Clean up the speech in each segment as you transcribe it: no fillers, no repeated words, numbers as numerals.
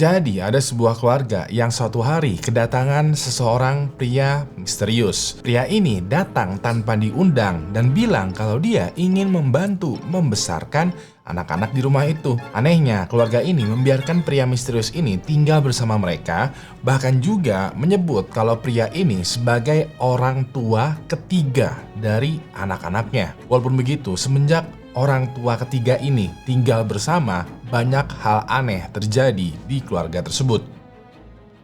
Jadi ada sebuah keluarga yang suatu hari kedatangan seseorang pria misterius. Pria ini datang tanpa diundang dan bilang kalau dia ingin membantu membesarkan anak-anak di rumah itu. Anehnya, keluarga ini membiarkan pria misterius ini tinggal bersama mereka, bahkan juga menyebut kalau pria ini sebagai orang tua ketiga dari anak-anaknya. Walaupun begitu, semenjak orang tua ketiga ini tinggal bersama, banyak hal aneh terjadi di keluarga tersebut.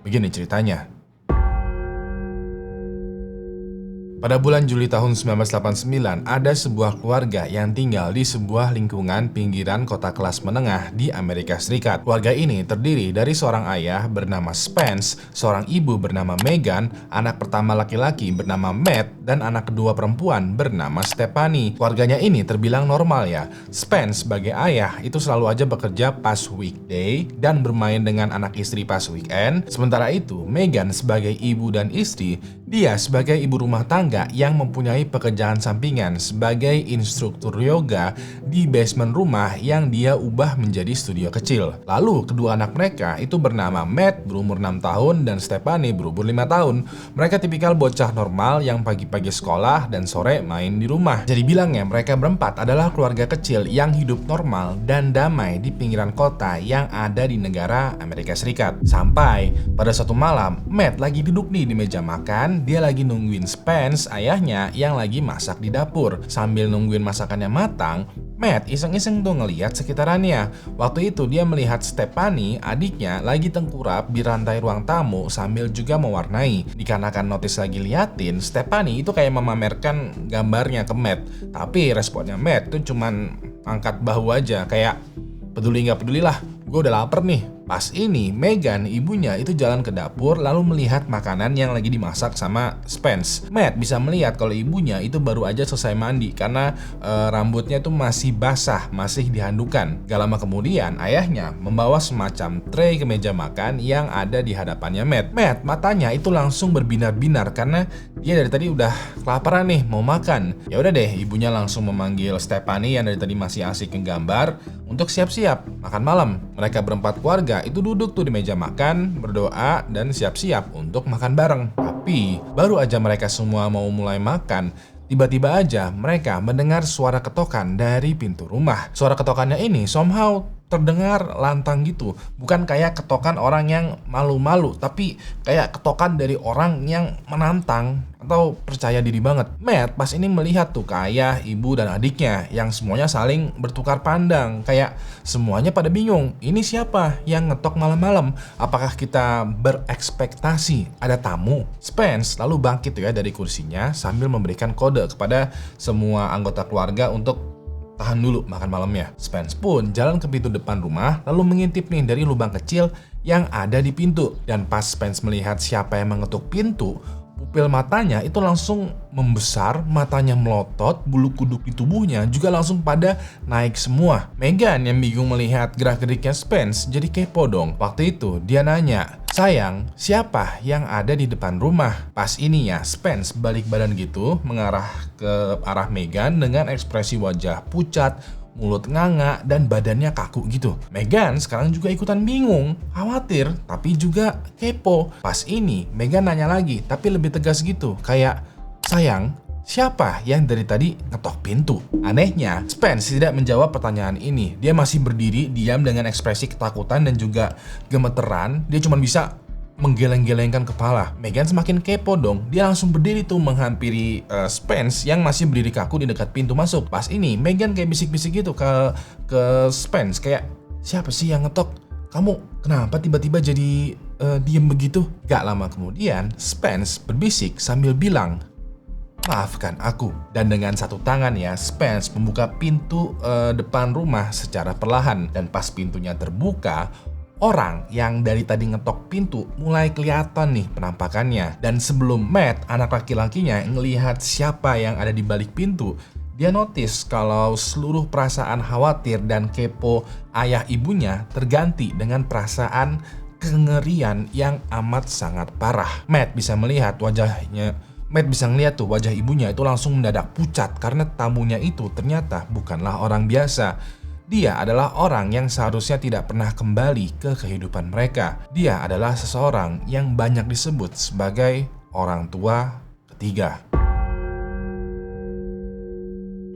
Begini ceritanya. Pada bulan Juli tahun 1989, ada sebuah keluarga yang tinggal di sebuah lingkungan pinggiran kota kelas menengah di Amerika Serikat. Keluarga ini terdiri dari seorang ayah bernama Spence, seorang ibu bernama Megan, anak pertama laki-laki bernama Matt, dan anak kedua perempuan bernama Stephanie. Keluarganya ini terbilang normal ya. Spence sebagai ayah itu selalu aja bekerja pas weekday dan bermain dengan anak istri pas weekend. Sementara itu, Megan sebagai ibu dan istri, dia sebagai ibu rumah tangga yang mempunyai pekerjaan sampingan sebagai instruktur yoga di basement rumah yang dia ubah menjadi studio kecil. Lalu kedua anak mereka itu bernama Matt berumur 6 tahun dan Stephanie berumur 5 tahun. Mereka tipikal bocah normal yang pagi-pagi sekolah dan sore main di rumah. Jadi bilangnya mereka berempat adalah keluarga kecil yang hidup normal dan damai di pinggiran kota yang ada di negara Amerika Serikat. Sampai pada suatu malam, Matt lagi duduk nih di meja makan, dia lagi nungguin Spence, ayahnya, yang lagi masak di dapur. Sambil nungguin masakannya matang, Matt iseng-iseng tuh ngeliat sekitarannya. Waktu itu dia melihat Stephanie, adiknya, lagi tengkurap di rantai ruang tamu sambil juga mewarnai. Dikarenakan notice lagi liatin, Stephanie itu kayak memamerkan gambarnya ke Matt. Tapi responnya Matt tuh cuman angkat bahu aja, kayak peduli nggak peduli lah, gue udah lapar nih. Pas ini, Megan, ibunya itu jalan ke dapur lalu melihat makanan yang lagi dimasak sama Spence. Matt bisa melihat kalau ibunya itu baru aja selesai mandi karena rambutnya itu masih basah, masih dihandukan. Gak lama kemudian, ayahnya membawa semacam tray ke meja makan yang ada di hadapannya Matt. Matt matanya itu langsung berbinar-binar karena dia dari tadi udah kelaparan nih, mau makan. Ya udah deh, ibunya langsung memanggil Stephanie yang dari tadi masih asik ngegambar untuk siap-siap makan malam. Mereka berempat keluarga itu duduk tuh di meja makan, berdoa, dan siap-siap untuk makan bareng. Tapi baru aja mereka semua mau mulai makan, tiba-tiba aja mereka mendengar suara ketokan dari pintu rumah. Suara ketokannya ini somehow terdengar lantang gitu. Bukan kayak ketokan orang yang malu-malu, tapi kayak ketokan dari orang yang menantang atau percaya diri banget. Matt pas ini melihat tuh ke ayah, ibu, dan adiknya yang semuanya saling bertukar pandang. Kayak semuanya pada bingung, ini siapa yang ngetok malam-malam? Apakah kita berekspektasi ada tamu? Spence lalu bangkit tuh ya dari kursinya sambil memberikan kode kepada semua anggota keluarga untuk tahan dulu makan malamnya. Spence pun jalan ke pintu depan rumah lalu mengintip nih dari lubang kecil yang ada di pintu. Dan pas Spence melihat siapa yang mengetuk pintu, pupil matanya itu langsung membesar, matanya melotot, bulu kuduk di tubuhnya juga langsung pada naik semua. Megan yang bingung melihat gerak-geriknya Spence jadi kepo dong. Waktu itu dia nanya, "Sayang, siapa yang ada di depan rumah?" Pas ini ya, Spence balik badan gitu mengarah ke arah Megan dengan ekspresi wajah pucat, mulut nganga, dan badannya kaku gitu. Megan sekarang juga ikutan bingung, khawatir, tapi juga kepo. Pas ini Megan nanya lagi, tapi lebih tegas gitu, kayak, "Sayang, siapa yang dari tadi ngetok pintu?" Anehnya, Spence tidak menjawab pertanyaan ini. Dia masih berdiri diam dengan ekspresi ketakutan dan juga gemeteran. Dia cuma bisa menggeleng-gelengkan kepala. Megan semakin kepo dong. Dia langsung berdiri tuh menghampiri Spence yang masih berdiri kaku di dekat pintu masuk. Pas ini Megan kayak bisik-bisik gitu ke Spence, kayak, "Siapa sih yang ngetok? Kamu kenapa tiba-tiba jadi diem begitu?" Gak lama kemudian Spence berbisik sambil bilang, "Maafkan aku." Dan dengan satu tangan ya, Spence membuka pintu depan rumah secara perlahan. Dan pas pintunya terbuka, orang yang dari tadi ngetok pintu mulai kelihatan nih penampakannya. Dan sebelum Matt, anak laki-lakinya, ngelihat siapa yang ada di balik pintu, dia notice kalau seluruh perasaan khawatir dan kepo ayah ibunya terganti dengan perasaan kengerian yang amat sangat parah. Matt bisa melihat wajah ibunya itu langsung mendadak pucat karena tamunya itu ternyata bukanlah orang biasa. Dia adalah orang yang seharusnya tidak pernah kembali ke kehidupan mereka. Dia adalah seseorang yang banyak disebut sebagai orang tua ketiga.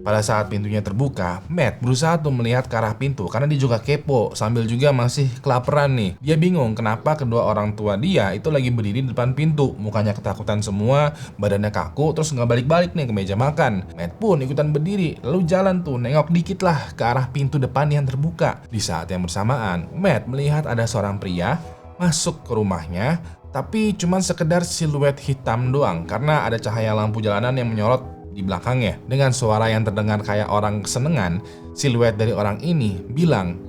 Pada saat pintunya terbuka, Matt berusaha tuh melihat ke arah pintu karena dia juga kepo sambil juga masih kelaparan nih. Dia bingung kenapa kedua orang tua dia itu lagi berdiri di depan pintu, mukanya ketakutan semua, badannya kaku, terus nggak balik-balik nih ke meja makan. Matt pun ikutan berdiri, lalu jalan tuh nengok dikit lah ke arah pintu depan yang terbuka. Di saat yang bersamaan, Matt melihat ada seorang pria masuk ke rumahnya, tapi cuman sekedar siluet hitam doang karena ada cahaya lampu jalanan yang menyorot di belakangnya. Dengan suara yang terdengar kayak orang kesenengan, siluet dari orang ini bilang,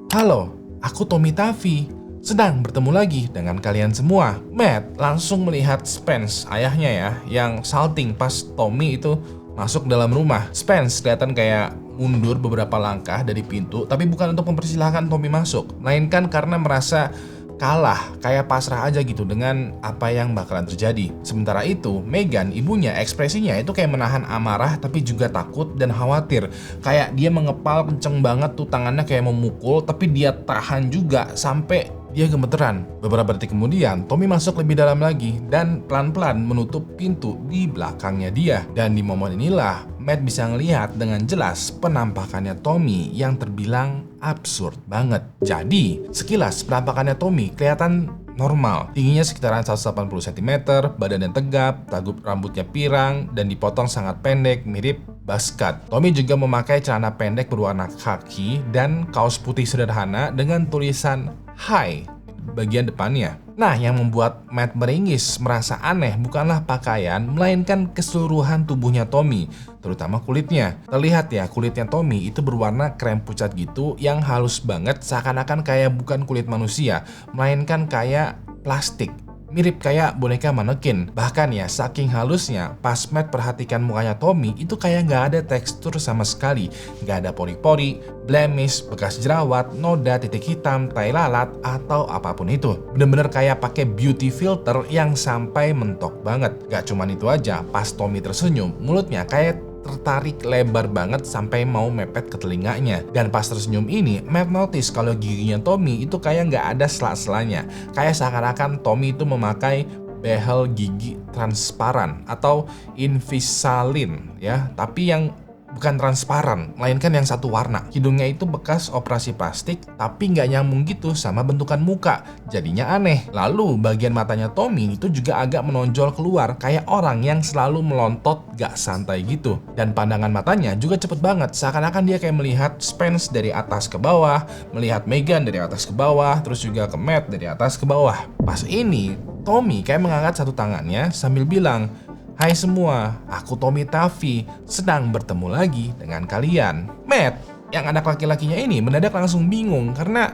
"Halo, aku Tommy Taffy. Sedang bertemu lagi dengan kalian semua." Matt langsung melihat Spence, ayahnya ya, yang salting pas Tommy itu masuk dalam rumah. Spence kelihatan kayak mundur beberapa langkah dari pintu, tapi bukan untuk mempersilahkan Tommy masuk, melainkan karena merasa kalah, kayak pasrah aja gitu dengan apa yang bakalan terjadi. Sementara itu, Megan, ibunya, ekspresinya itu kayak menahan amarah tapi juga takut dan khawatir. Kayak dia mengepal kenceng banget tuh, tangannya kayak memukul, tapi dia tahan juga sampai dia gemeteran. Beberapa detik kemudian, Tommy masuk lebih dalam lagi dan pelan-pelan menutup pintu di belakangnya dia. Dan di momen inilah Matt bisa ngelihat dengan jelas penampakannya Tommy yang terbilang absurd banget. Jadi, sekilas penampakannya Tommy kelihatan normal. Tingginya sekitaran 180 cm, badannya tegap, tagup rambutnya pirang, dan dipotong sangat pendek mirip buzz cut. Tommy juga memakai celana pendek berwarna khaki dan kaos putih sederhana dengan tulisan "Hi" bagian depannya. Nah, yang membuat Matt meringis merasa aneh bukanlah pakaian, melainkan keseluruhan tubuhnya Tommy, terutama kulitnya. Terlihat ya, kulitnya Tommy itu berwarna krem pucat gitu yang halus banget, seakan-akan kayak bukan kulit manusia, melainkan kayak plastik. Mirip kayak boneka manekin. Bahkan ya, saking halusnya, pas Matt perhatikan mukanya Tommy itu kayak nggak ada tekstur sama sekali. Nggak ada pori-pori, blemish, bekas jerawat, noda, titik hitam, tai lalat, atau apapun itu. Bener-bener kayak pakai beauty filter yang sampai mentok banget. Gak cuman itu aja, pas Tommy tersenyum, mulutnya kayak tertarik lebar banget sampai mau mepet ke telinganya. Dan pas tersenyum ini, Matt notice kalau giginya Tommy itu kayak nggak ada sela-selanya. Kayak seakan-akan Tommy itu memakai behel gigi transparan atau Invisalign ya, tapi yang bukan transparan, melainkan yang satu warna. Hidungnya itu bekas operasi plastik, tapi nggak nyambung gitu sama bentukan muka, jadinya aneh. Lalu bagian matanya Tommy itu juga agak menonjol keluar, kayak orang yang selalu melontot gak santai gitu. Dan pandangan matanya juga cepet banget, seakan-akan dia kayak melihat Spence dari atas ke bawah, melihat Megan dari atas ke bawah, terus juga ke Matt dari atas ke bawah. Pas ini, Tommy kayak mengangkat satu tangannya sambil bilang, "Hai semua, aku Tommy Taffy, sedang bertemu lagi dengan kalian." Matt, yang anak laki-lakinya ini mendadak langsung bingung karena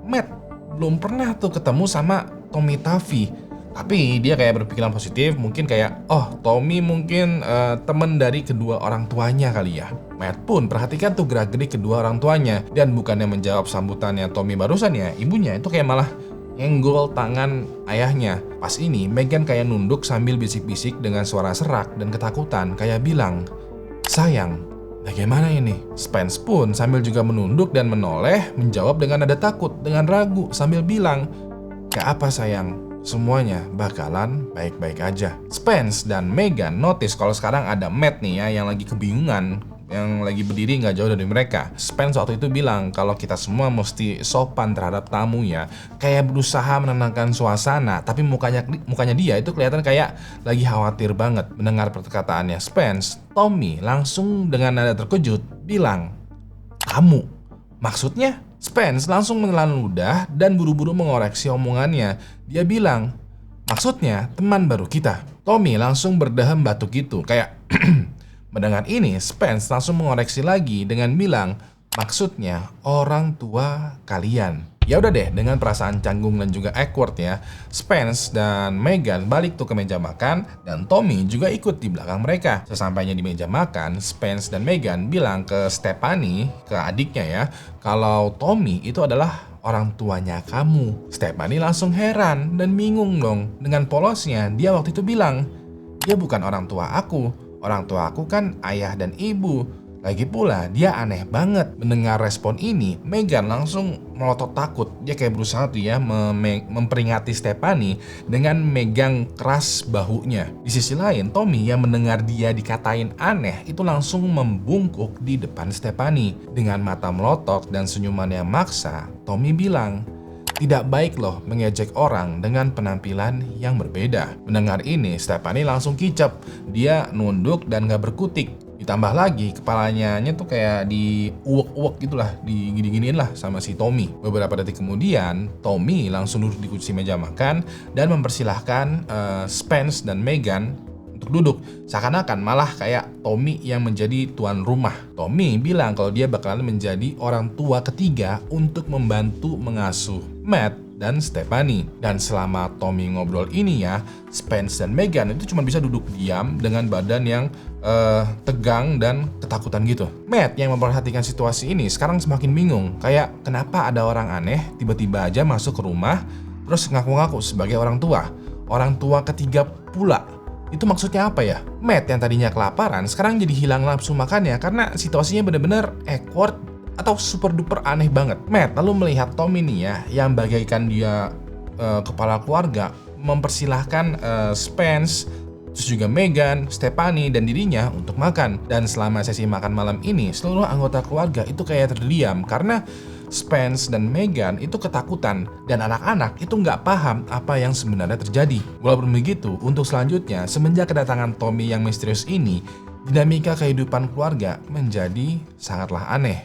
Matt belum pernah tuh ketemu sama Tommy Taffy. Tapi dia kayak berpikiran positif, mungkin kayak, oh Tommy mungkin temen dari kedua orang tuanya kali ya. Matt pun perhatikan tuh gerak-gerik kedua orang tuanya, dan bukannya menjawab sambutannya Tommy barusan ya, ibunya itu kayak malah nyenggol tangan ayahnya. Pas ini Megan kayak nunduk sambil bisik-bisik dengan suara serak dan ketakutan, kayak bilang, "Sayang, bagaimana ini?" Spence pun sambil juga menunduk dan menoleh menjawab dengan nada takut, dengan ragu sambil bilang, "Gak apa sayang, semuanya bakalan baik-baik aja." Spence dan Megan notice kalau sekarang ada Matt nih ya yang lagi kebingungan, yang lagi berdiri nggak jauh dari mereka. Spence waktu itu bilang kalau kita semua mesti sopan terhadap tamu ya, kayak berusaha menenangkan suasana, tapi mukanya dia itu kelihatan kayak lagi khawatir banget. Mendengar perkataannya Spence, Tommy langsung dengan nada terkejut bilang, "Kamu? Maksudnya?" Spence langsung menelan ludah dan buru-buru mengoreksi omongannya. Dia bilang, "Maksudnya teman baru kita." Tommy langsung berdehem batuk gitu, kayak mendengar ini, Spence langsung mengoreksi lagi dengan bilang, "Maksudnya orang tua kalian." Ya udah deh, dengan perasaan canggung dan juga awkward ya, Spence dan Megan balik tuh ke meja makan, dan Tommy juga ikut di belakang mereka. Sesampainya di meja makan, Spence dan Megan bilang ke Stephanie, ke adiknya ya, kalau Tommy itu adalah orang tuanya kamu. Stephanie langsung heran dan bingung dong. Dengan polosnya, dia waktu itu bilang, "Dia bukan orang tua aku. Orang tua aku kan ayah dan ibu." Lagi pula, dia aneh banget. Mendengar respon ini, Meghan langsung melotot takut. Dia kayak berusaha tuh ya memperingati Stephanie dengan megang keras bahunya. Di sisi lain, Tommy yang mendengar dia dikatain aneh itu langsung membungkuk di depan Stephanie. Dengan mata melotot dan senyuman yang maksa, Tommy bilang, "Tidak baik loh mengejek orang dengan penampilan yang berbeda." Mendengar ini, Stephanie langsung kicap. Dia nunduk dan gak berkutik. Ditambah lagi kepalanya tuh kayak diuwek-uwek gitulah, digini-giniin lah sama si Tommy. Beberapa detik kemudian, Tommy langsung duduk di kursi meja makan dan mempersilahkan Spence dan Meghan untuk duduk. Seakan-akan malah kayak Tommy yang menjadi tuan rumah. Tommy bilang kalau dia bakalan menjadi orang tua ketiga untuk membantu mengasuh Matt dan Stephanie. Dan selama Tommy ngobrol ini ya, Spence dan Meghan itu cuma bisa duduk diam dengan badan yang tegang dan ketakutan gitu. Matt yang memperhatikan situasi ini sekarang semakin bingung. Kayak kenapa ada orang aneh tiba-tiba aja masuk ke rumah terus ngaku-ngaku sebagai orang tua. Orang tua ketiga pula. Itu maksudnya apa ya? Matt yang tadinya kelaparan sekarang jadi hilang nafsu makannya karena situasinya bener-bener awkward atau super duper aneh banget. Matt lalu melihat Tommy nih ya, yang bagaikan dia kepala keluarga, mempersilahkan Spence, terus juga Meghan, Stephanie, dan dirinya untuk makan. Dan selama sesi makan malam ini, seluruh anggota keluarga itu kayak terdiam karena Spence dan Meghan itu ketakutan dan anak-anak itu nggak paham apa yang sebenarnya terjadi. Walaupun begitu, untuk selanjutnya, semenjak kedatangan Tommy yang misterius ini, dinamika kehidupan keluarga menjadi sangatlah aneh.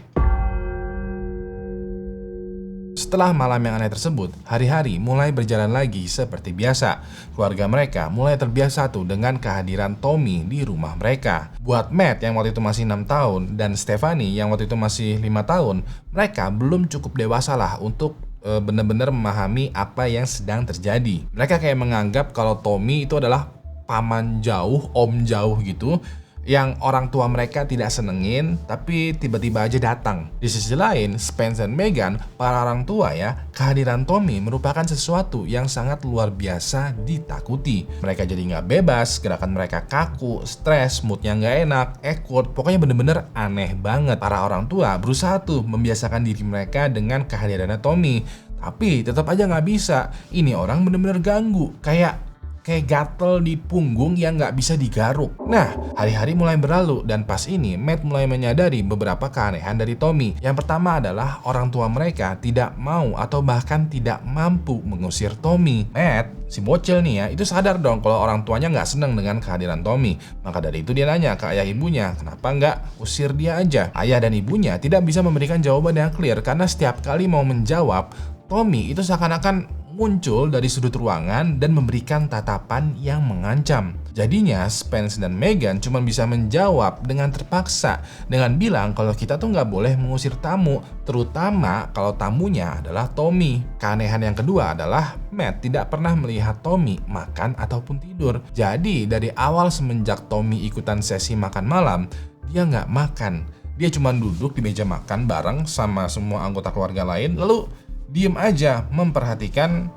Setelah malam yang aneh tersebut, hari-hari mulai berjalan lagi seperti biasa. Keluarga mereka mulai terbiasa tuh dengan kehadiran Tommy di rumah mereka. Buat Matt yang waktu itu masih 6 tahun dan Stephanie yang waktu itu masih 5 tahun, mereka belum cukup dewasa lah untuk benar-benar memahami apa yang sedang terjadi. Mereka kayak menganggap kalau Tommy itu adalah paman jauh, om jauh gitu, yang orang tua mereka tidak senengin tapi tiba-tiba aja datang. Di sisi lain, Spence dan Meghan, para orang tua ya, kehadiran Tommy merupakan sesuatu yang sangat luar biasa ditakuti. Mereka jadi nggak bebas, gerakan mereka kaku, stres, moodnya nggak enak, awkward, pokoknya bener-bener aneh banget. Para orang tua berusaha tuh membiasakan diri mereka dengan kehadirannya Tommy, tapi tetap aja nggak bisa. Ini orang bener-bener ganggu, kayak gatel di punggung yang nggak bisa digaruk. Nah, hari-hari mulai berlalu dan pas ini Matt mulai menyadari beberapa keanehan dari Tommy. Yang pertama adalah orang tua mereka tidak mau atau bahkan tidak mampu mengusir Tommy. Matt, si bocil nih ya, itu sadar dong kalau orang tuanya nggak seneng dengan kehadiran Tommy. Maka dari itu dia nanya ke ayah ibunya, kenapa nggak usir dia aja? Ayah dan ibunya tidak bisa memberikan jawaban yang clear karena setiap kali mau menjawab, Tommy itu seakan-akan muncul dari sudut ruangan dan memberikan tatapan yang mengancam. Jadinya Spence dan Meghan cuma bisa menjawab dengan terpaksa dengan bilang kalau kita tuh nggak boleh mengusir tamu, terutama kalau tamunya adalah Tommy. Keanehan yang kedua adalah Matt tidak pernah melihat Tommy makan ataupun tidur. Jadi dari awal semenjak Tommy ikutan sesi makan malam, dia nggak makan. Dia cuma duduk di meja makan bareng sama semua anggota keluarga lain, lalu diem aja memperhatikan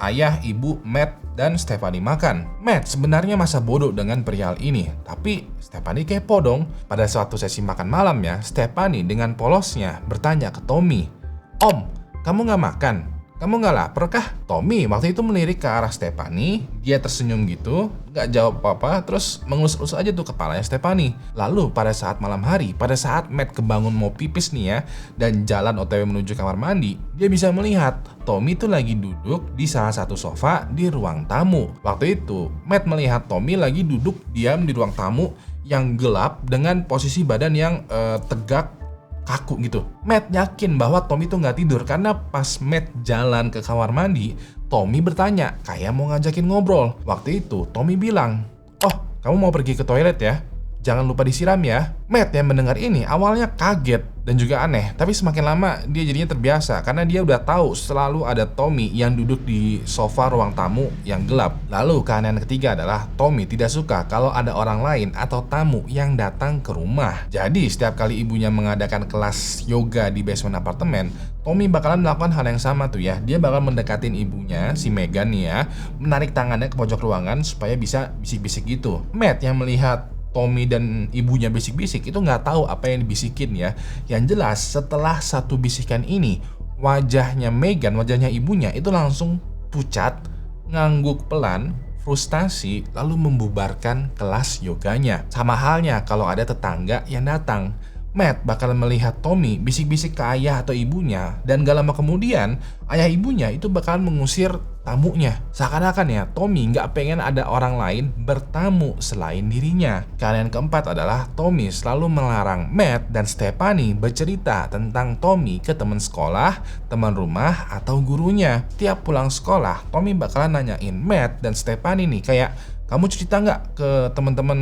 ayah, ibu, Matt, dan Stephanie makan. Matt sebenarnya masa bodoh dengan perihal ini, tapi Stephanie kepo dong. Pada suatu sesi makan malam ya, Stephanie dengan polosnya bertanya ke Tommy, "Om, kamu nggak makan? Kamu nggak lapar kah?" Tommy waktu itu melirik ke arah Stephanie, dia tersenyum gitu, nggak jawab apa-apa, terus mengelus-elus aja tuh kepalanya Stephanie. Lalu pada saat malam hari, pada saat Matt kebangun mau pipis nih ya, dan jalan OTW menuju kamar mandi, dia bisa melihat Tommy tuh lagi duduk di salah satu sofa di ruang tamu. Waktu itu, Matt melihat Tommy lagi duduk diam di ruang tamu yang gelap dengan posisi badan yang tegak, kaku gitu. Matt yakin bahwa Tommy tuh nggak tidur karena pas Matt jalan ke kamar mandi, Tommy bertanya, kayak mau ngajakin ngobrol. Waktu itu Tommy bilang, "Oh, kamu mau pergi ke toilet ya? Jangan lupa disiram ya." Matt yang mendengar ini awalnya kaget dan juga aneh, tapi semakin lama dia jadinya terbiasa karena dia udah tahu selalu ada Tommy yang duduk di sofa ruang tamu yang gelap. Lalu keanehan ketiga adalah Tommy tidak suka kalau ada orang lain atau tamu yang datang ke rumah. Jadi setiap kali ibunya mengadakan kelas yoga di basement apartemen, Tommy bakalan melakukan hal yang sama tuh ya. Dia bakal mendekatin ibunya, si Meghan nih ya, menarik tangannya ke pojok ruangan supaya bisa bisik-bisik gitu. Matt yang melihat Tommy dan ibunya bisik-bisik itu nggak tahu apa yang dibisikin ya. Yang jelas setelah satu bisikan ini, wajahnya Megan, wajahnya ibunya itu langsung pucat, ngangguk pelan, frustasi, lalu membubarkan kelas yoganya. Sama halnya kalau ada tetangga yang datang. Matt bakal melihat Tommy bisik-bisik ke ayah atau ibunya, dan gak lama kemudian ayah ibunya itu bakal mengusir tamunya. Seakan-akan ya Tommy gak pengen ada orang lain bertamu selain dirinya. Keadaan keempat adalah Tommy selalu melarang Matt dan Stephanie bercerita tentang Tommy ke teman sekolah, teman rumah, atau gurunya. Tiap pulang sekolah, Tommy bakalan nanyain Matt dan Stephanie nih kayak, kamu cerita nggak ke teman-teman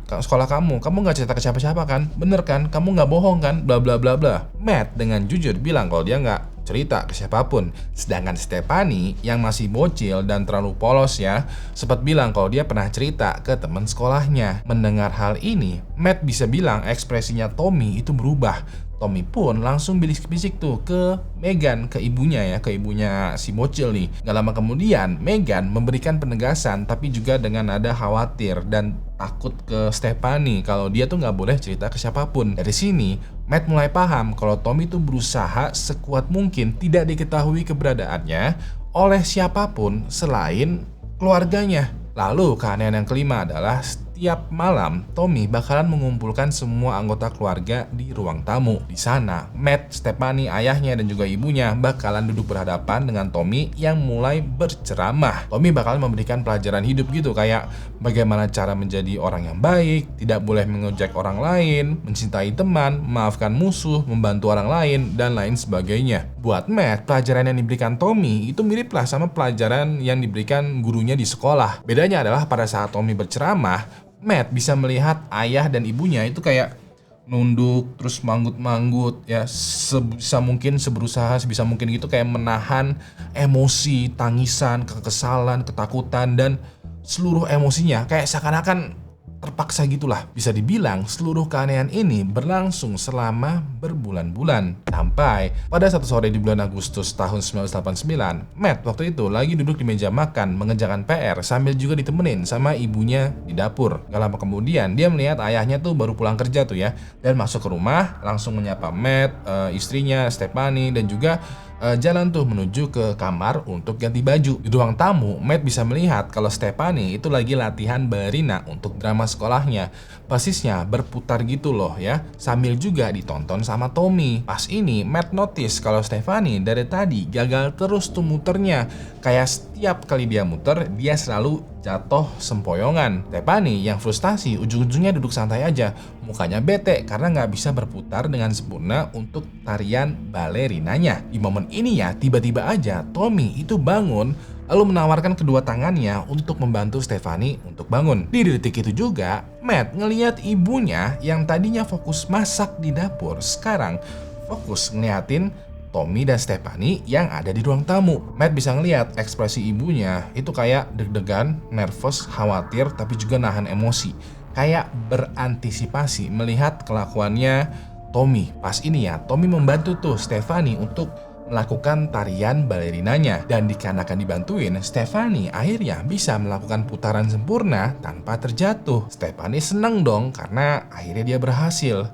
sekolah kamu? Kamu nggak cerita ke siapa-siapa kan? Bener kan? Kamu nggak bohong kan? Bla bla bla bla. Matt dengan jujur bilang kalau dia nggak cerita ke siapapun. Sedangkan Stephanie yang masih bocil dan terlalu polos ya, sempat bilang kalau dia pernah cerita ke teman sekolahnya. Mendengar hal ini, Matt bisa bilang ekspresinya Tommy itu berubah. Tommy pun langsung bisik-bisik tuh ke Megan, ke ibunya ya, ke ibunya si bocil nih. Gak lama kemudian, Megan memberikan penegasan tapi juga dengan nada khawatir dan takut ke Stephanie kalau dia tuh gak boleh cerita ke siapapun. Dari sini, Matt mulai paham kalau Tommy tuh berusaha sekuat mungkin tidak diketahui keberadaannya oleh siapapun selain keluarganya. Lalu keanehan yang kelima adalah setiap malam Tommy bakalan mengumpulkan semua anggota keluarga di ruang tamu. Di sana, Matt, Stephanie, ayahnya dan juga ibunya bakalan duduk berhadapan dengan Tommy yang mulai berceramah. Tommy bakalan memberikan pelajaran hidup gitu kayak bagaimana cara menjadi orang yang baik, tidak boleh mengejek orang lain, mencintai teman, memaafkan musuh, membantu orang lain, dan lain sebagainya. Buat Matt, pelajaran yang diberikan Tommy itu miriplah sama pelajaran yang diberikan gurunya di sekolah. Bedanya adalah pada saat Tommy berceramah, Matt bisa melihat ayah dan ibunya itu kayak nunduk terus manggut-manggut ya, sebisa mungkin sebisa mungkin gitu kayak menahan emosi, tangisan, kekesalan, ketakutan dan seluruh emosinya kayak seakan-akan terpaksa gitulah. Bisa dibilang seluruh keanehan ini berlangsung selama berbulan-bulan. Sampai pada satu sore di bulan Agustus tahun 1989, Matt waktu itu lagi duduk di meja makan mengerjakan PR sambil juga ditemenin sama ibunya di dapur. Gak lama kemudian dia melihat ayahnya tuh baru pulang kerja tuh ya, dan masuk ke rumah langsung menyapa Matt, istrinya Stephanie, dan juga jalan tuh menuju ke kamar untuk ganti baju. Di ruang tamu, Matt bisa melihat kalau Stephanie itu lagi latihan balerina untuk drama sekolahnya. Persisnya berputar gitu loh ya, sambil juga ditonton sama Tommy. Pas ini Matt notice kalau Stephanie dari tadi gagal terus tuh muternya. Kayak setiap kali dia muter, dia selalu jatuh sempoyongan. Stephanie yang frustasi ujung-ujungnya duduk santai aja, mukanya bete karena nggak bisa berputar dengan sempurna untuk tarian balerinanya. Di momen ini ya, tiba-tiba aja Tommy itu bangun lalu menawarkan kedua tangannya untuk membantu Stephanie untuk bangun. Di detik itu juga, Matt ngelihat ibunya yang tadinya fokus masak di dapur, sekarang fokus ngeliatin Tommy dan Stephanie yang ada di ruang tamu. Matt bisa ngeliat ekspresi ibunya itu kayak deg-degan, nervous, khawatir, tapi juga nahan emosi. Kayak berantisipasi melihat kelakuannya Tommy. Pas ini ya, Tommy membantu tuh Stephanie untuk melakukan tarian balerinanya. Dan dikarenakan dibantuin, Stephanie akhirnya bisa melakukan putaran sempurna tanpa terjatuh. Stephanie seneng dong karena akhirnya dia berhasil.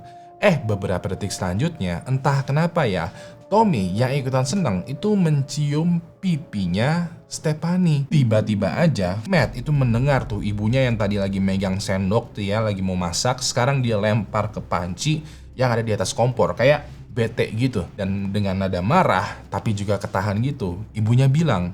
Beberapa detik selanjutnya, entah kenapa ya, Tommy yang ikutan seneng itu mencium pipinya Stephanie. Tiba-tiba aja Matt itu mendengar tuh ibunya yang tadi lagi megang sendok tuh ya, lagi mau masak, sekarang dia lempar ke panci yang ada di atas kompor kayak bete gitu. Dan dengan nada marah tapi juga ketahan gitu, ibunya bilang,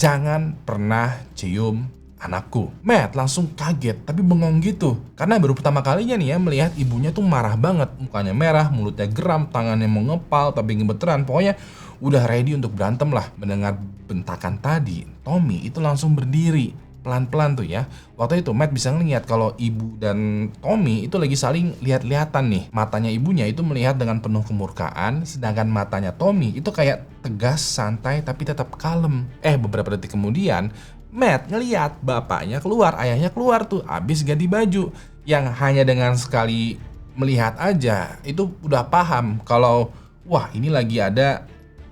"Jangan pernah cium anakku." Matt langsung kaget tapi bengong gitu karena baru pertama kalinya nih ya melihat ibunya tuh marah banget, mukanya merah, mulutnya geram, tangannya mengepal tapi gemeteran, pokoknya udah ready untuk berantem lah. Mendengar bentakan tadi, Tommy itu langsung berdiri pelan-pelan tuh ya. Waktu itu Matt bisa ngeliat kalau ibu dan Tommy itu lagi saling lihat-lihatan nih. Matanya ibunya itu melihat dengan penuh kemurkaan, sedangkan matanya Tommy itu kayak tegas, santai tapi tetap kalem. Beberapa detik kemudian Matt ngeliat bapaknya keluar, ayahnya keluar tuh abis ganti baju. Yang hanya dengan sekali melihat aja itu udah paham kalau wah ini lagi ada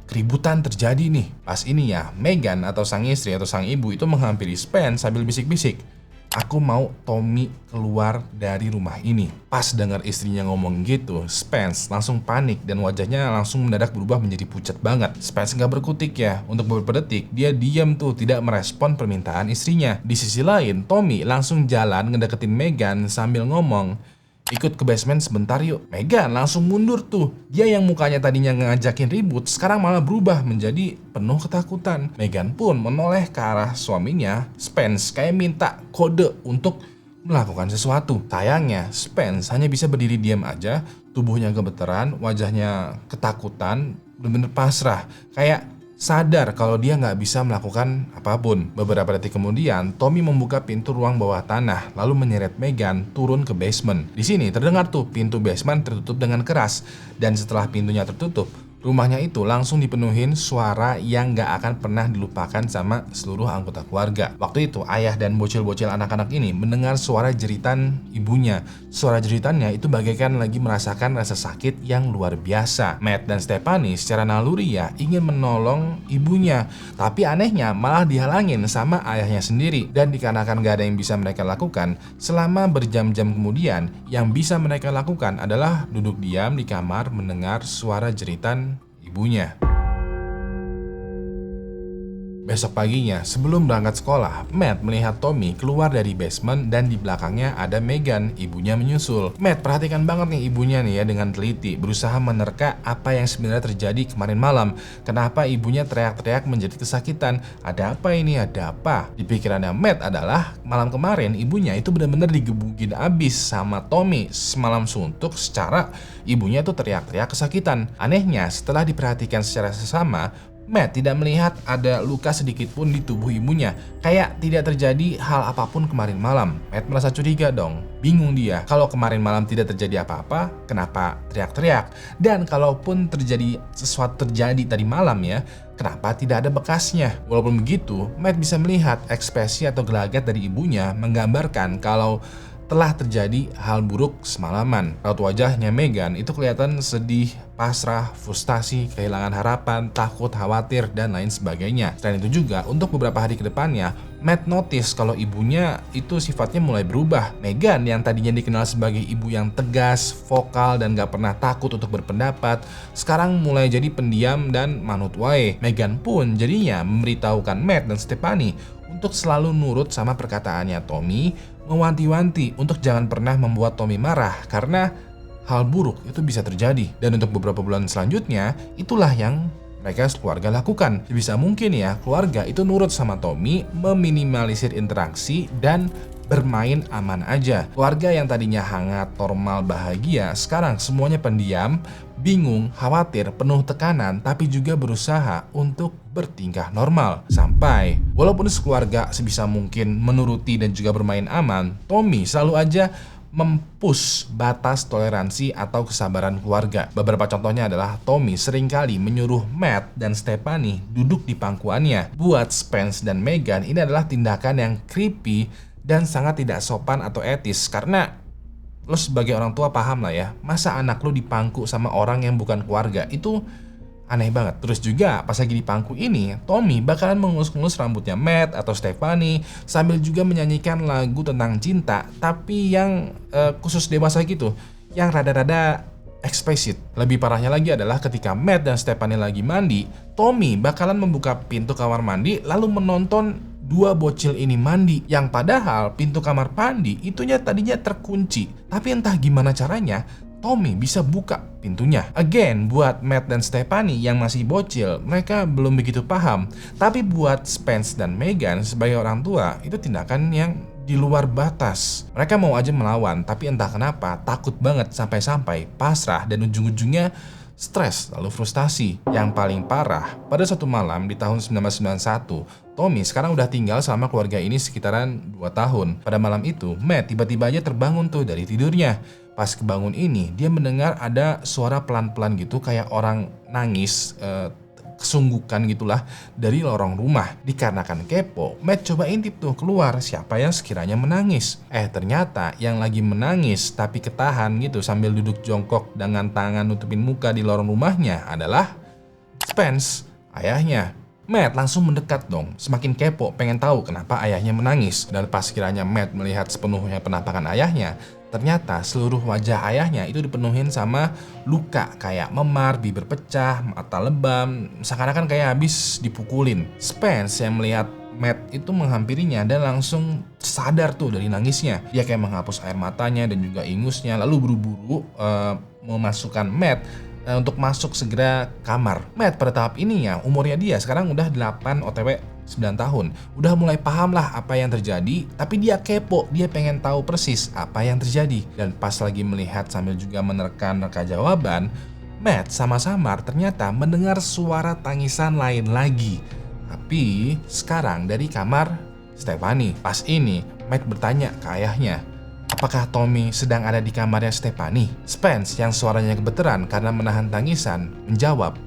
keributan terjadi nih. Pas ini ya, Megan atau sang istri atau sang ibu itu menghampiri Spence sambil bisik-bisik, aku mau Tommy keluar dari rumah ini. Pas dengar istrinya ngomong gitu, Spence langsung panik dan wajahnya langsung mendadak berubah menjadi pucat banget. Spence nggak berkutik ya, untuk beberapa detik dia diam tuh tidak merespon permintaan istrinya. Di sisi lain, Tommy langsung jalan ngedeketin Megan sambil ngomong, ikut ke basement sebentar yuk. Megan langsung mundur tuh. Dia yang mukanya tadinya ngajakin ribut, sekarang malah berubah menjadi penuh ketakutan. Megan pun menoleh ke arah suaminya, Spence, kayak minta kode untuk melakukan sesuatu. Sayangnya, Spence hanya bisa berdiri diam aja, tubuhnya gemeteran, wajahnya ketakutan, bener-bener pasrah. Kayak sadar kalau dia nggak bisa melakukan apapun. Beberapa detik kemudian, Tommy membuka pintu ruang bawah tanah, lalu menyeret Megan turun ke basement. Di sini terdengar tuh pintu basement tertutup dengan keras, dan setelah pintunya tertutup, rumahnya itu langsung dipenuhin suara yang gak akan pernah dilupakan sama seluruh anggota keluarga. Waktu itu ayah dan bocil-bocil anak-anak ini mendengar suara jeritan ibunya. Suara jeritannya itu bagaikan lagi merasakan rasa sakit yang luar biasa. Matt dan Stephanie secara naluri ya ingin menolong ibunya, tapi anehnya malah dihalangin sama ayahnya sendiri. Dan dikarenakan gak ada yang bisa mereka lakukan, selama berjam-jam kemudian yang bisa mereka lakukan adalah duduk diam di kamar mendengar suara jeritan ibunya. Besok paginya, sebelum berangkat sekolah, Matt melihat Tommy keluar dari basement dan di belakangnya ada Megan, ibunya menyusul. Matt perhatikan banget nih ibunya nih ya dengan teliti, berusaha menerka apa yang sebenarnya terjadi kemarin malam. Kenapa ibunya teriak-teriak menjadi kesakitan? Ada apa ini? Ada apa? Di pikirannya Matt adalah malam kemarin ibunya itu benar-benar digebukin abis sama Tommy semalam suntuk secara ibunya tuh teriak-teriak kesakitan. Anehnya, setelah diperhatikan secara sesama, Matt tidak melihat ada luka sedikit pun di tubuh ibunya. Kayak tidak terjadi hal apapun kemarin malam. Matt merasa curiga dong. Bingung dia. Kalau kemarin malam tidak terjadi apa-apa, kenapa teriak-teriak? Dan kalaupun sesuatu terjadi tadi malam ya, kenapa tidak ada bekasnya? Walaupun begitu, Matt bisa melihat ekspresi atau gelagat dari ibunya menggambarkan kalau telah terjadi hal buruk semalaman. Raut wajahnya Megan itu kelihatan sedih, pasrah, frustasi, kehilangan harapan, takut, khawatir, dan lain sebagainya. Selain itu juga, untuk beberapa hari ke depannya, Matt notice kalau ibunya itu sifatnya mulai berubah. Megan yang tadinya dikenal sebagai ibu yang tegas, vokal, dan gak pernah takut untuk berpendapat, sekarang mulai jadi pendiam dan manut wae. Megan pun jadinya memberitahukan Matt dan Stephanie untuk selalu nurut sama perkataannya Tommy, mewanti-wanti untuk jangan pernah membuat Tommy marah karena hal buruk itu bisa terjadi. Dan untuk beberapa bulan selanjutnya, itulah yang mereka keluarga lakukan. Sebisa mungkin ya, keluarga itu nurut sama Tommy, meminimalisir interaksi, dan bermain aman aja. Keluarga yang tadinya hangat, normal, bahagia, sekarang semuanya pendiam, bingung, khawatir, penuh tekanan, tapi juga berusaha untuk bertingkah normal. Sampai, walaupun sekeluarga sebisa mungkin menuruti dan juga bermain aman, Tommy selalu aja mempush batas toleransi atau kesabaran keluarga. Beberapa contohnya adalah Tommy seringkali menyuruh Matt dan Stephanie duduk di pangkuannya. Buat Spence dan Megan, ini adalah tindakan yang creepy dan sangat tidak sopan atau etis, karena lo sebagai orang tua paham lah ya, masa anak lo dipangku sama orang yang bukan keluarga, itu aneh banget. Terus juga pas lagi di pangku ini, Tommy bakalan mengelus-ngelus rambutnya Matt atau Stephanie sambil juga menyanyikan lagu tentang cinta, tapi yang khusus dewasa gitu, yang rada-rada eksplisit. Lebih parahnya lagi adalah ketika Matt dan Stephanie lagi mandi, Tommy bakalan membuka pintu kamar mandi lalu menonton dua bocil ini mandi, yang padahal pintu kamar mandi itunya tadinya terkunci. Tapi entah gimana caranya, Tommy bisa buka pintunya. Again, buat Matt dan Stephanie yang masih bocil, mereka belum begitu paham. Tapi buat Spence dan Megan sebagai orang tua, itu tindakan yang di luar batas. Mereka mau aja melawan, tapi entah kenapa takut banget sampai-sampai pasrah dan ujung-ujungnya stres lalu frustasi. Yang paling parah, pada suatu malam di tahun 1991, Tommy sekarang udah tinggal sama keluarga ini sekitaran 2 tahun. Pada malam itu, Matt tiba-tiba aja terbangun tuh dari tidurnya. Pas kebangun ini, dia mendengar ada suara pelan-pelan gitu kayak orang nangis, kesunggukan gitulah dari lorong rumah. Dikarenakan kepo, Matt coba intip tuh keluar siapa yang sekiranya menangis. Ternyata yang lagi menangis tapi ketahan gitu sambil duduk jongkok dengan tangan nutupin muka di lorong rumahnya adalah Spence, ayahnya. Matt langsung mendekat dong, semakin kepo pengen tahu kenapa ayahnya menangis. Dan pas kiranya Matt melihat sepenuhnya penampakan ayahnya, ternyata seluruh wajah ayahnya itu dipenuhin sama luka kayak memar, bibir pecah, mata lebam, seakan-akan kayak habis dipukulin. Spence yang melihat Matt itu menghampirinya dan langsung sadar tuh dari nangisnya. Dia kayak menghapus air matanya dan juga ingusnya, lalu buru-buru memasukkan Matt untuk masuk segera kamar. Matt pada tahap ini ya, umurnya dia sekarang udah 8 OTW 9 tahun. Udah mulai paham lah apa yang terjadi, tapi dia kepo, dia pengen tahu persis apa yang terjadi. Dan pas lagi melihat sambil juga menerka-nerka jawaban, Matt sama Samar ternyata mendengar suara tangisan lain lagi. Tapi sekarang dari kamar Stephanie. Pas ini Matt bertanya ke ayahnya, apakah Tommy sedang ada di kamarnya Stephanie? Spence yang suaranya gemeteran karena menahan tangisan menjawab,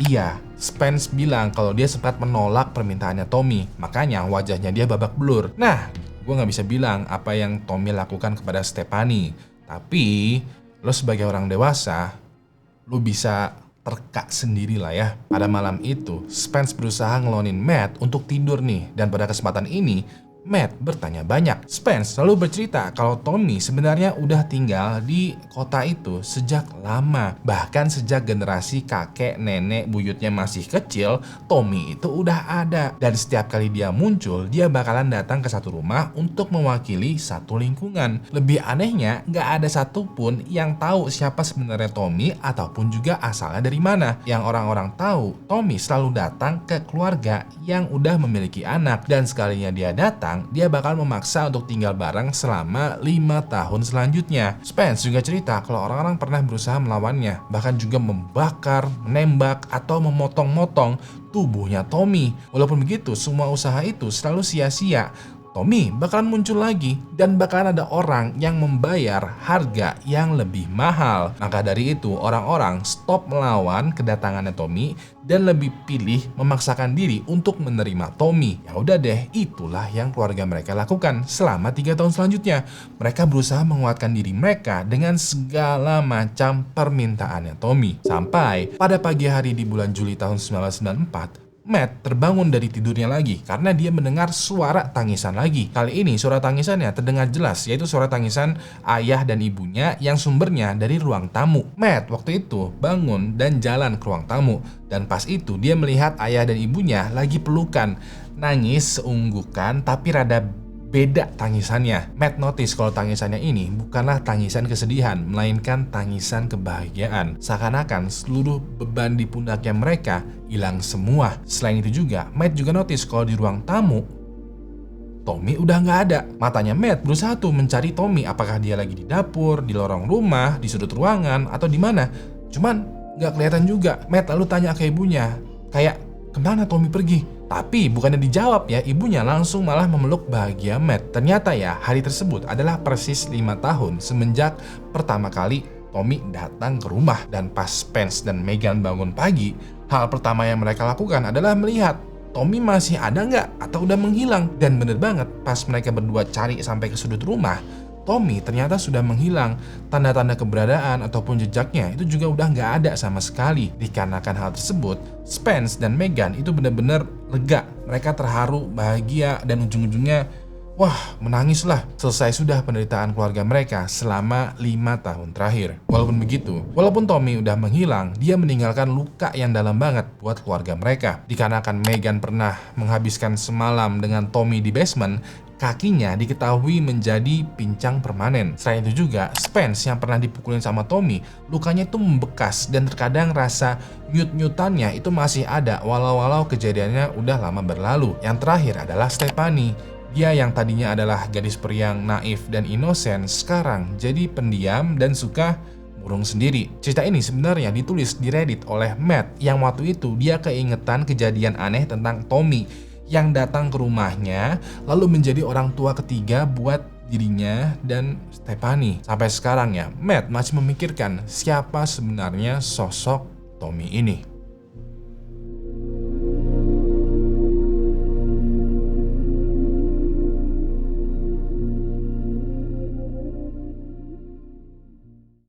iya. Spence bilang kalau dia sempat menolak permintaannya Tommy, makanya wajahnya dia babak belur. Nah, gue gak bisa bilang apa yang Tommy lakukan kepada Stephanie, tapi lo sebagai orang dewasa, lo bisa terka sendiri lah ya. Pada malam itu, Spence berusaha ngelonin Matt untuk tidur nih, dan pada kesempatan ini Matt bertanya banyak. Spence lalu bercerita kalau Tommy sebenarnya udah tinggal di kota itu sejak lama. Bahkan sejak generasi kakek nenek buyutnya masih kecil, Tommy itu udah ada. Dan setiap kali dia muncul, dia bakalan datang ke satu rumah untuk mewakili satu lingkungan. Lebih anehnya, gak ada satupun yang tahu siapa sebenarnya Tommy ataupun juga asalnya dari mana. Yang orang-orang tahu, Tommy selalu datang ke keluarga yang udah memiliki anak. Dan sekalinya dia datang, dia bakal memaksa untuk tinggal bareng selama 5 tahun selanjutnya. Spence juga cerita kalau orang-orang pernah berusaha melawannya, bahkan juga membakar, menembak, atau memotong-motong tubuhnya Tommy. Walaupun begitu, semua usaha itu selalu sia-sia. Tommy bakalan muncul lagi dan bakalan ada orang yang membayar harga yang lebih mahal. Maka dari itu orang-orang stop melawan kedatangannya Tommy dan lebih pilih memaksakan diri untuk menerima Tommy. Ya udah deh, itulah yang keluarga mereka lakukan selama 3 tahun selanjutnya. Mereka berusaha menguatkan diri mereka dengan segala macam permintaannya Tommy. Sampai pada pagi hari di bulan Juli tahun 1994, Matt terbangun dari tidurnya lagi karena dia mendengar suara tangisan lagi. Kali ini suara tangisannya terdengar jelas, yaitu suara tangisan ayah dan ibunya yang sumbernya dari ruang tamu. Matt waktu itu bangun dan jalan ke ruang tamu, dan pas itu dia melihat ayah dan ibunya lagi pelukan, nangis seunggukan tapi rada beda tangisannya. Matt notice kalau tangisannya ini bukanlah tangisan kesedihan, melainkan tangisan kebahagiaan. Seakan-akan seluruh beban di pundaknya mereka hilang semua. Selain itu juga, Matt juga notice kalau di ruang tamu, Tommy udah nggak ada. Matanya Matt berusaha tuh mencari Tommy, apakah dia lagi di dapur, di lorong rumah, di sudut ruangan, atau di mana. Cuman nggak kelihatan juga. Matt lalu tanya ke ibunya, kayak kemana Tommy pergi? Tapi bukannya dijawab ya, ibunya langsung malah memeluk bahagia Matt. Ternyata ya, hari tersebut adalah persis 5 tahun semenjak pertama kali Tommy datang ke rumah. Dan pas Spence dan Megan bangun pagi, hal pertama yang mereka lakukan adalah melihat Tommy masih ada nggak atau udah menghilang. Dan bener banget, pas mereka berdua cari sampai ke sudut rumah, Tommy ternyata sudah menghilang. Tanda-tanda keberadaan ataupun jejaknya itu juga udah nggak ada sama sekali. Dikarenakan hal tersebut, Spence dan Megan itu benar-benar lega. Mereka terharu, bahagia, dan ujung-ujungnya wah, menangis lah. Selesai sudah penderitaan keluarga mereka selama 5 tahun terakhir. Walaupun begitu, walaupun Tommy udah menghilang, dia meninggalkan luka yang dalam banget buat keluarga mereka. Dikarenakan Megan pernah menghabiskan semalam dengan Tommy di basement, kakinya diketahui menjadi pincang permanen. Selain itu juga, Spence yang pernah dipukulin sama Tommy, lukanya itu membekas dan terkadang rasa nyut-nyutannya itu masih ada walau kejadiannya udah lama berlalu. Yang terakhir adalah Stephanie. Dia yang tadinya adalah gadis periang naif dan inosen, sekarang jadi pendiam dan suka murung sendiri. Cerita ini sebenarnya ditulis di Reddit oleh Matt yang waktu itu dia keingetan kejadian aneh tentang Tommy yang datang ke rumahnya lalu menjadi orang tua ketiga buat dirinya dan Stephanie. Sampai sekarang ya, Matt masih memikirkan siapa sebenarnya sosok Tommy ini.